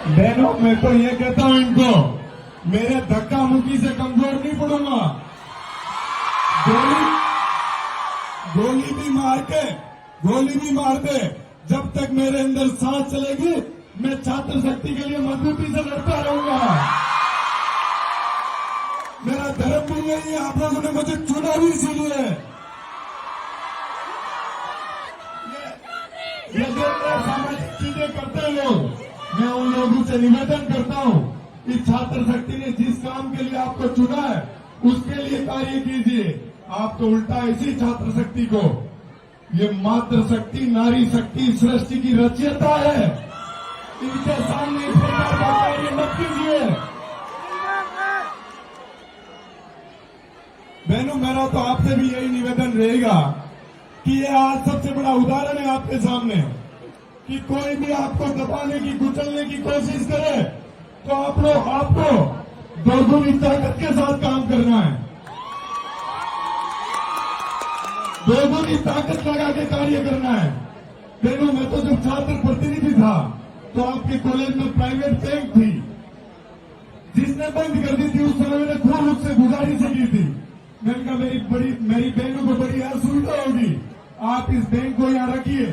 बहनों, मैं तो ये कहता हूं इनको, मेरे धक्का मुक्की से कमजोर नहीं पड़ूंगा। गोली भी मार दे, जब तक मेरे अंदर सांस चलेगी मैं छात्र शक्ति के लिए मजबूती से लड़ता रहूंगा। मेरा धर्म भी यही है, आप लोगों ने मुझे चुना भी इसीलिए है। ये जो सामाजिक चीजें करते हैं लोग, मैं उन लोगों से निवेदन करता हूं कि छात्र शक्ति ने जिस काम के लिए आपको चुना है उसके लिए कार्य कीजिए। आप तो उल्टा इसी छात्र शक्ति को, ये मातृ शक्ति, नारी शक्ति सृष्टि की रचयिता है, इनके सामने इस प्रकार का कार्य मत कीजिए। बहनों, मेरा तो आपसे भी यही निवेदन रहेगा कि ये आज सबसे बड़ा उदाहरण है आपके सामने कि कोई भी आपको दबाने की, कुचलने की कोशिश करे तो आपको दोगुनी ताकत के साथ काम करना है, दोगुनी ताकत लगा के कार्य करना है। बहनों, मैं तो जब छात्र प्रतिनिधि था तो आपके कॉलेज में प्राइवेट बैंक थी, जिसने बंद कर दी थी उस समय मैंने खूब उससे गुजारिश की थी। मैंने कहा मेरी बहनों को बड़ी असुविधा होगी, आप इस बैंक को यहाँ रखिए।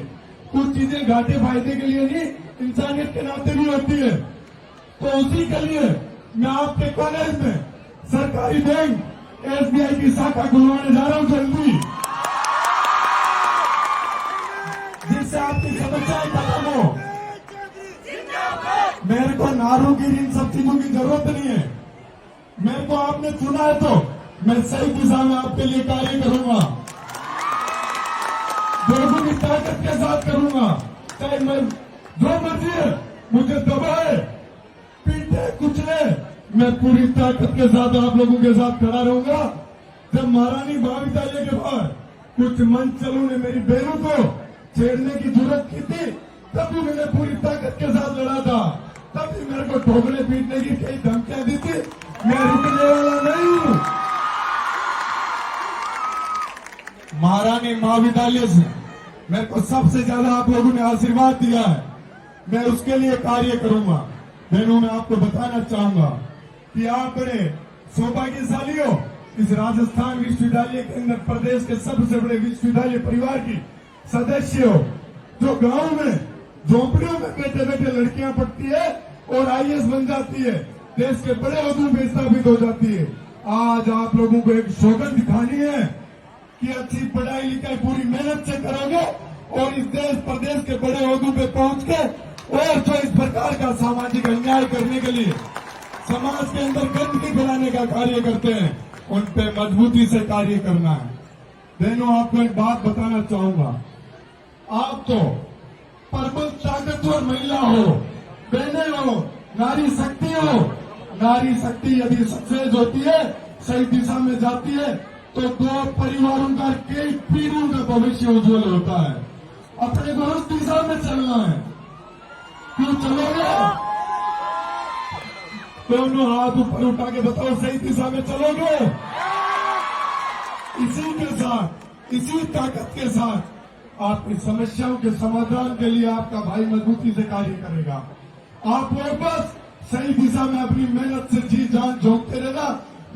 कुछ चीजें घाटे फायदे के लिए नहीं, इंसानियत के नाते भी होती है। तो उसी के लिए मैं आपके कॉलेज में सरकारी बैंक एसबीआई की शाखा खुलवाने जा रहा हूं जल्दी, जिससे आपकी समस्याएं खत्म हो। मेरे को नारोगिरी इन सब चीजों की जरूरत नहीं है। मेरे को आपने चुना है तो मैं सही दिशा में आपके लिए कार्य करूंगा, दोगुनी ताकत के साथ करूंगा। चाहे मैं जो मर्जी है मुझे दबाए, पीटे, कुचले, मैं पूरी ताकत के साथ आप लोगों के साथ खड़ा रहूंगा। जब महारानी महाविद्यालय के बाहर कुछ मंचलों ने मेरी बहनों को छेड़ने की जरूरत की थी, तब भी मैंने पूरी ताकत के साथ लड़ा था। तब भी मेरे को ठोकने पीटने की कई धमकियां दी थी, मैं रुकने वाला नहीं हूं। महारानी महाविद्यालय से मेरे को सबसे ज्यादा आप लोगों ने आशीर्वाद दिया है, मैं उसके लिए कार्य करूंगा। बहनों, मैं आपको बताना चाहूंगा कि आप बड़े सौभाग्यशाली हो, इस राजस्थान विश्वविद्यालय के अंदर प्रदेश के सबसे बड़े विश्वविद्यालय परिवार की सदस्य हो, जो गांव में झोपड़ियों में बैठे बैठे लड़कियां पढ़ती है और आईएएस बन जाती है, देश के बड़े ओहदों में स्थापित हो जाती है। आज आप लोगों को एक सौगंध दिखानी है कि अच्छी पढ़ाई लिखाई पूरी मेहनत से करोगे और इस देश प्रदेश के बड़े ओहदों पे पहुंच के और जो इस प्रकार का सामाजिक अन्याय करने के लिए समाज के अंदर गंदगी फैलाने का कार्य करते हैं, उन पे मजबूती से कार्य करना है। बहनों, आपको एक बात बताना चाहूंगा, आप तो प्रबल ताकतवर महिला हो, बहनें हो, नारी शक्ति हो। नारी शक्ति यदि सक्सेस होती है, सही दिशा में जाती है, तो दो परिवारों का, कई पीढ़ियों का भविष्य उज्जवल होता है। अपने को उस दिशा में चलना है। क्यों चलोगे? दोनों हाथ ऊपर उठा के बताओ, सही दिशा में चलोगे? इसी के साथ, इसी ताकत के साथ आपकी समस्याओं के समाधान के लिए आपका भाई मजबूती से कार्य करेगा। आप वापस सही दिशा में अपनी मेहनत से जी जान झोंकते रहना।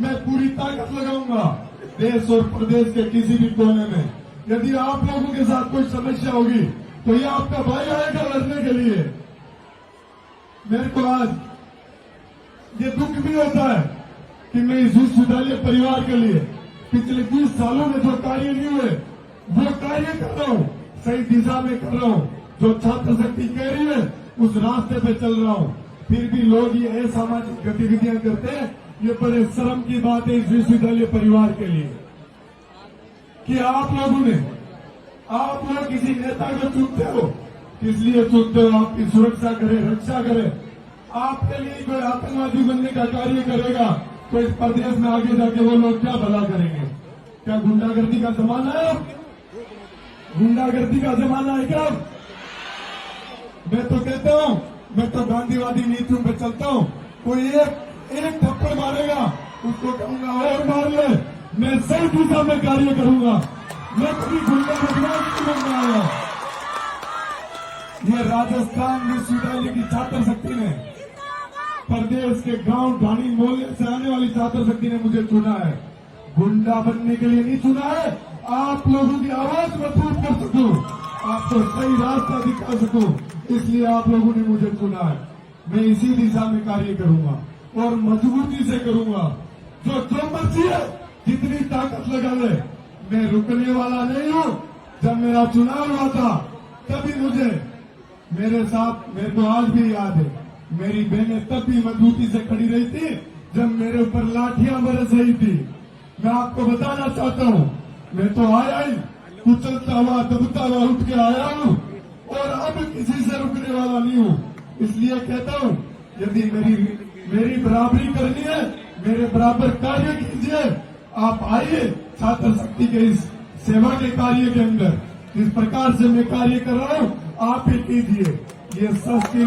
मैं पूरी ताकत लगाऊंगा देश और प्रदेश के किसी भी कोने में। यदि आप लोगों के साथ कोई समस्या होगी तो ये आपका भाई आएगा लड़ने के लिए। मेरे को आज ये दुख भी होता है कि मैं इस विश्वविद्यालय परिवार के लिए पिछले 20 सालों में जो कार्य नहीं हुए वो कार्य कर रहा हूं, सही दिशा में कर रहा हूं। जो छात्र शक्ति कह रही है उस रास्ते पे चल रहा हूं। फिर भी लोग ये असामाजिक गतिविधियां करते हैं। ये बड़े शर्म की बात है इस विश्वविद्यालय परिवार के लिए कि आप लोग किसी नेता को चुनते हो, इसलिए चुनते हो आपकी सुरक्षा करे, रक्षा करे। आपके लिए कोई आतंकवादी बनने का कार्य करेगा तो इस प्रदेश में आगे जाके वो लोग क्या भला करेंगे? क्या गुंडागर्दी का जमाना है? गुंडागर्दी का जमाना है क्या? मैं तो कहता हूं, मैं तो गांधीवादी नीतियों पे चलता हूं। कोई एक थप्पड़ मारेगा उसको कहूंगा और मार ले। मैं सही दिशा में कार्य करूंगा। मैं कभी गुंडा बदमाश नहीं बनना आया। ये राजस्थान विश्वविद्यालय की छात्र शक्ति ने, प्रदेश के गांव ढाणी मोहल्ले से आने वाली छात्र शक्ति ने मुझे चुना है। गुंडा बनने के लिए नहीं चुना है, आप लोगों की आवाज मजबूत कर सकूं, आपको सही रास्ता दिखा सकूं, इसलिए आप लोगों ने मुझे चुना है। मैं इसी दिशा में कार्य करूंगा और मजबूती से करूंगा। जो मर्जी है, जितनी ताकत लगा ले, मैं रुकने वाला नहीं हूं। जब मेरा चुनाव हुआ था तभी मुझे मेरे साथ, मेरे को आज भी याद है, मेरी बहनें तब भी मजबूती से खड़ी रही थी जब मेरे ऊपर लाठियां बरस रही थी। मैं आपको बताना चाहता हूं, मैं तो आया ही कुचलता हुआ दबता हुआ उठ के आया हूं और अब किसी से रुकने वाला नहीं हूं। इसलिए कहता हूं, यदि मेरी बराबरी करनी है, मेरे बराबर कार्य कीजिए। आप आइए छात्र शक्ति के इस सेवा के कार्य के अंदर, जिस प्रकार से मैं कार्य कर रहा हूं आप ही कीजिए। ये सस्ती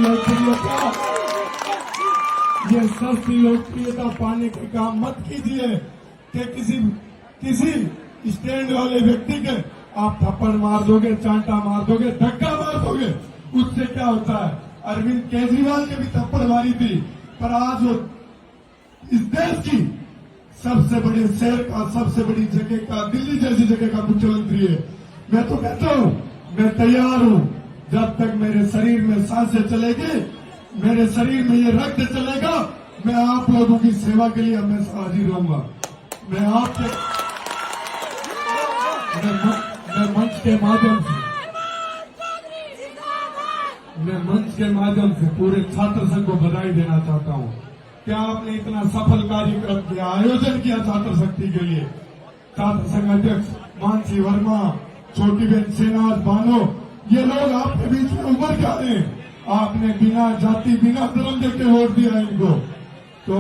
लोकप्रियता पाने के काम मत कीजिए कि किसी स्टैंड वाले व्यक्ति के आप थप्पड़ मार दोगे, चांटा मार दोगे, धक्का मार दोगे। उससे क्या होता है? अरविंद केजरीवाल ने भी थप्पड़ मारी थी, पर आज वो इस देश की सबसे बड़े शहर का, सबसे बड़ी जगह का, दिल्ली जैसी जगह का मुख्यमंत्री है। मैं तो कहता हूं, मैं तैयार हूं। जब तक मेरे शरीर में सांसें चलेगी, मेरे शरीर में ये रक्त चलेगा, मैं आप लोगों की सेवा के लिए हमेशा हाजिर रहूंगा। मैं मंच के माध्यम से पूरे छात्र संघ को बधाई देना चाहता हूं कि आपने इतना सफल कार्यक्रम किया, आयोजन किया छात्र शक्ति के लिए। छात्र संघ अध्यक्ष मानसी वर्मा, छोटी बहन सेनाज बानो, ये लोग आपके बीच में उभर के आए। आपने बिना जाति, बिना धर्म देख के वोट दिया इनको, तो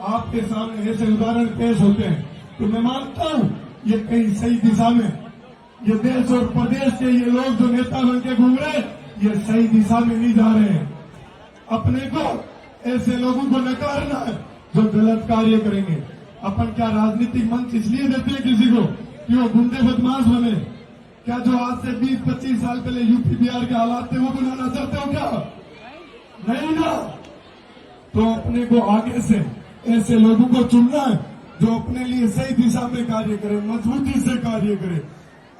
आपके सामने ऐसे उदाहरण पेश होते हैं। तो मैं मानता हूं ये कहीं सही दिशा में, ये देश और प्रदेश के ये लोग जो नेता बन के घूम रहे, ये सही दिशा में नहीं जा रहे हैं। अपने को ऐसे लोगों को नकारना है जो गलत कार्य करेंगे। अपन क्या राजनीतिक मंच इसलिए देते हैं किसी को कि वो गुंडे बदमाश बने? क्या जो आज से 20-25 साल पहले यूपी बिहार के हालात थे वो बनाना चाहते हो क्या? नहीं ना। तो अपने को आगे से ऐसे लोगों को चुनना है जो अपने लिए सही दिशा में कार्य करे, मजबूती से कार्य करे।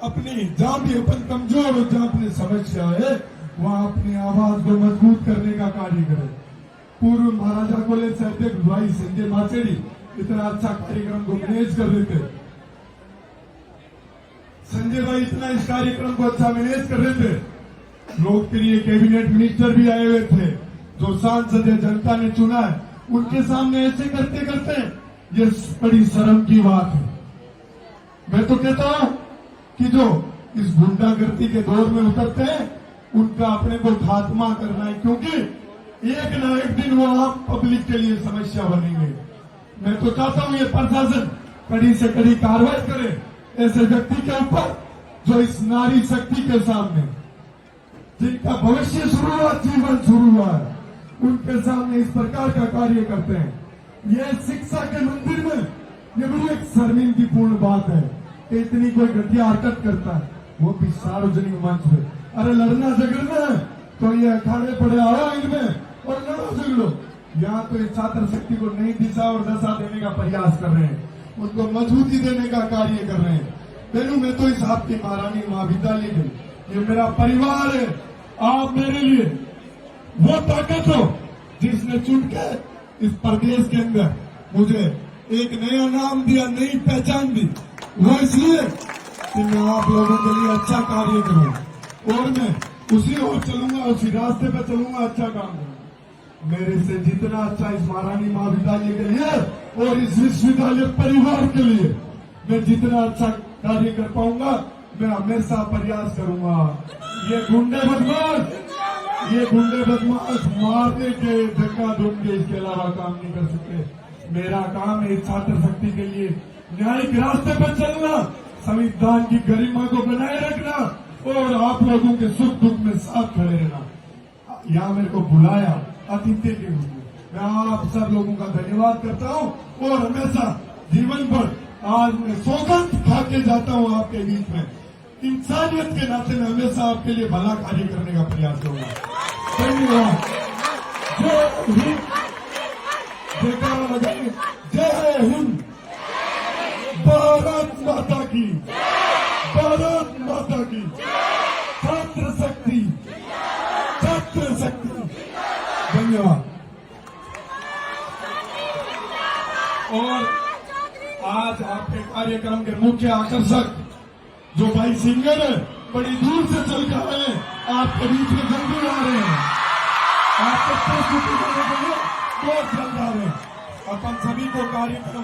अपनी जहां भी अपन कमजोर हो, जहां अपनी समस्या है, वहां अपनी आवाज को मजबूत करने का कार्य करे। पूर्व महाराजा कॉलेज से अध्यक्ष भाई संजय माचेरी इतना अच्छा कार्यक्रम को मैनेज कर रहे थे। संजय भाई इतना इस कार्यक्रम को अच्छा मैनेज कर रहे थे, लोकप्रिय कैबिनेट मिनिस्टर भी आए हुए थे, जो सांसद जनता ने चुना है, उनके सामने ऐसे करते करते ये बड़ी शर्म की बात है। मैं तो कहता हूं कि जो इस गुंडागर्दी के दौर में उतरते हैं, उनका अपने को खात्मा करना है, क्योंकि एक न एक दिन वो आम पब्लिक के लिए समस्या बनेंगे। मैं तो चाहता हूं ये प्रशासन कड़ी से कड़ी कार्रवाई करे ऐसे व्यक्ति के ऊपर जो इस नारी शक्ति के सामने, जिनका भविष्य शुरू हुआ, जीवन शुरू हुआ है, उनके सामने इस प्रकार का कार्य करते हैं। ये शिक्षा के मंदिर में ये बड़ी एक शर्मिंदगीपूर्ण बात है कि इतनी कोई घटिया हरकत करता है, वो भी सार्वजनिक मंच में। अरे लड़ना झगड़ना है तो ये अखाड़े पड़े आओ इनमें और लड़ो झगड़ो। यहाँ तो इस छात्र शक्ति को नई दिशा और दशा देने का प्रयास कर रहे हैं, उनको मजबूती देने का कार्य कर रहे हैं। पहलू मैं तो इस आपकी महारानी महाविद्यालय के, ये मेरा परिवार है, आप मेरे लिए वो ताकत हो जिसने चुन के इस प्रदेश के अंदर मुझे एक नया नाम दिया, नई पहचान दी। वो इसलिए कि मैं आप लोगों के लिए अच्छा कार्य करूं और मैं उसी ओर चलूंगा, उसी रास्ते पर चलूंगा, अच्छा काम करूंगा। मेरे से जितना अच्छा इस महारानी महाविद्यालय के लिए और इस विश्वविद्यालय परिवार के लिए मैं जितना अच्छा कार्य कर पाऊंगा, मैं हमेशा प्रयास करूंगा। ये गुंडे बदमाश मारने के, धक्का ढूंढ इसके अलावा काम नहीं कर सकते। मेरा काम है छात्र शक्ति के लिए न्यायिक रास्ते पर चलना, संविधान की गरिमा को बनाए रखना और आप लोगों के सुख दुख में साथ खड़े रहना। यहाँ मेरे को बुलाया अतिथि के रूप में, मैं आप सब लोगों का धन्यवाद करता हूँ और हमेशा जीवन भर आज मैं सौगंध खा के जाता हूँ आपके बीच में इंसानियत के नाते मैं हमेशा आपके लिए भला कार्य करने का प्रयास करूंगा। धन्यवाद। जय हिंद। जयकारा लगाइए। जय हिंद। भारत माता की। भारत माता की। छात्र शक्ति। छात्र शक्ति। धन्यवाद। और आज आपके कार्यक्रम के मुख्य आकर्षक जो भाई सिंगर है, बड़ी दूर से चल कर आए हैं, आपके बीच में जल्दी आ रहे हैं। आपको प्रस्तुति देने के लिए बहुत जल्द आ रहे हैं। अपन सभी को कार्यक्रम